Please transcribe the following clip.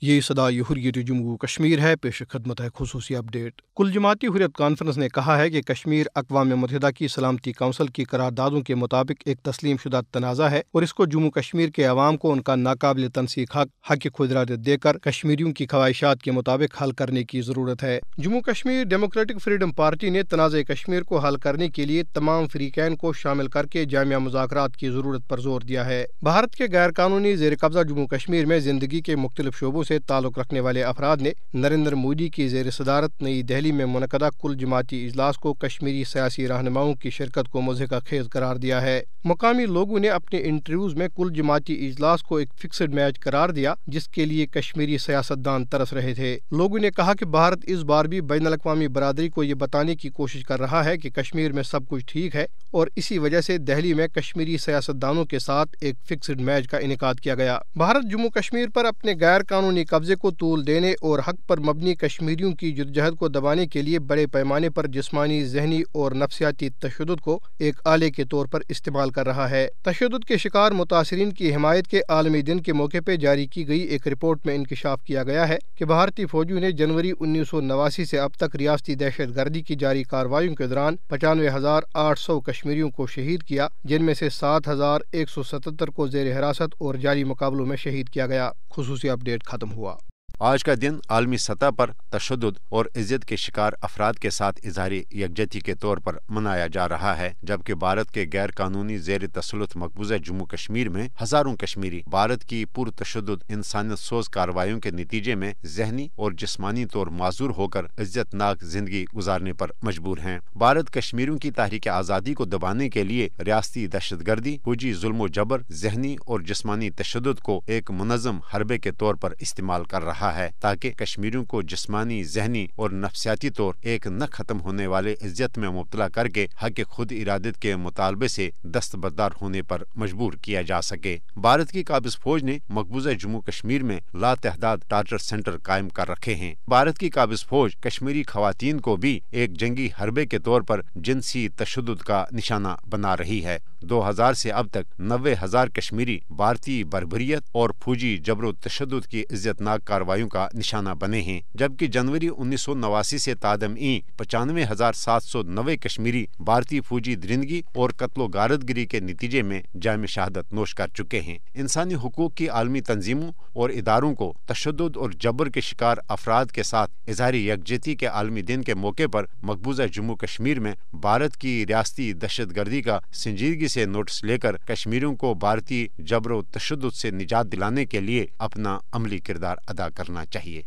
یہ صدائے حریت جموں کشمیر ہے، پیش خدمت ہے خصوصی اپڈیٹ۔ کل جماعتی حریت کانفرنس نے کہا ہے کہ کشمیر اقوام متحدہ کی سلامتی کونسل کی قراردادوں کے مطابق ایک تسلیم شدہ تنازع ہے اور اس کو جموں کشمیر کے عوام کو ان کا ناقابل تنسیق حق خود ارادت دے کر کشمیریوں کی خواہشات کے مطابق حل کرنے کی ضرورت ہے۔ Jammu Kashmir democratic freedom party نے تنازع کشمیر کو حل کرنے کے لیے تمام فریقین کو شامل کر کے جامع مذاکرات کی ضرورت پر زور دیا ہے۔ بھارت کے غیر قانونی زیر قبضہ جموں کشمیر میں زندگی کے مختلف شعبوں سے تعلق رکھنے والے افراد نے نریندر مودی کی زیر صدارت نئی دہلی میں منعقدہ کل جماعتی اجلاس کو کشمیری سیاسی رہنماؤں کی شرکت کو مضحکہ خیز قرار دیا ہے۔ مقامی لوگوں نے اپنے انٹرویوز میں کل جماعتی اجلاس کو ایک فکسڈ میچ قرار دیا جس کے لیے کشمیری سیاستدان ترس رہے تھے۔ لوگوں نے کہا کہ بھارت اس بار بھی بین الاقوامی برادری کو یہ بتانے کی کوشش کر رہا ہے کہ کشمیر میں سب کچھ ٹھیک ہے اور اسی وجہ سے دہلی میں کشمیری سیاستدانوں کے ساتھ ایک فکسڈ میچ کا انعقاد کیا گیا۔ بھارت جموں کشمیر پر اپنے غیر قانونی قبضے کو طول دینے اور حق پر مبنی کشمیریوں کی جدوجہد کو دبانے کے لیے بڑے پیمانے پر جسمانی، ذہنی اور نفسیاتی تشدد کو ایک آلے کے طور پر استعمال کر رہا ہے۔ تشدد کے شکار متاثرین کی حمایت کے عالمی دن کے موقع پہ جاری کی گئی ایک رپورٹ میں انکشاف کیا گیا ہے کہ بھارتی فوجیوں نے جنوری 1989 سے اب تک ریاستی دہشت گردی کی جاری کارروائیوں کے دوران 95,800 کشمیریوں کو شہید کیا، جن میں سے 7,177 کو زیر حراست اور جاری مقابلوں میں شہید کیا گیا۔ خصوصی اپڈیٹ ختم ہوا۔ آج کا دن عالمی سطح پر تشدد اور اذیت کے شکار افراد کے ساتھ اظہار یکجہتی کے طور پر منایا جا رہا ہے، جبکہ بھارت کے غیر قانونی زیر تسلط مقبوضہ جموں کشمیر میں ہزاروں کشمیری بھارت کی پرتشدد انسانیت سوز کارروائیوں کے نتیجے میں ذہنی اور جسمانی طور معذور ہو کر عزت ناک زندگی گزارنے پر مجبور ہیں۔ بھارت کشمیریوں کی تحریک آزادی کو دبانے کے لیے ریاستی دہشت گردی، فوجی ظلم و جبر، ذہنی اور جسمانی تشدد کو ایک منظم حربے کے طور پر استعمال کر رہا ہے تاکہ کشمیریوں کو جسمانی، ذہنی اور نفسیاتی طور ایک نہ ختم ہونے والے اذیت میں مبتلا کر کے حق خود ارادت کے مطالبے سے دستبردار ہونے پر مجبور کیا جا سکے۔ بھارت کی قابض فوج نے مقبوضہ جموں کشمیر میں لاتعداد ٹارچر سینٹر قائم کر رکھے ہیں۔ بھارت کی قابض فوج کشمیری خواتین کو بھی ایک جنگی حربے کے طور پر جنسی تشدد کا نشانہ بنا رہی ہے۔ 2000 سے اب تک 90,000 کشمیری بھارتی بربریت اور فوجی جبر و تشدد کی عزت ناک کارروائیوں کا نشانہ بنے ہیں، جبکہ جنوری 1989 سے تادم 95,790 کشمیری بھارتی فوجی درندگی اور قتل و غارتگری کے نتیجے میں جام شہادت نوش کر چکے ہیں۔ انسانی حقوق کی عالمی تنظیموں اور اداروں کو تشدد اور جبر کے شکار افراد کے ساتھ اظہار یکجہتی کے عالمی دن کے موقع پر مقبوضہ جموں کشمیر میں بھارت کی ریاستی دہشت گردی کا سنجیدگی سے نوٹس لے کر کشمیریوں کو بھارتی جبر و تشدد سے نجات دلانے کے لیے اپنا عملی کردار ادا کرنا چاہیے۔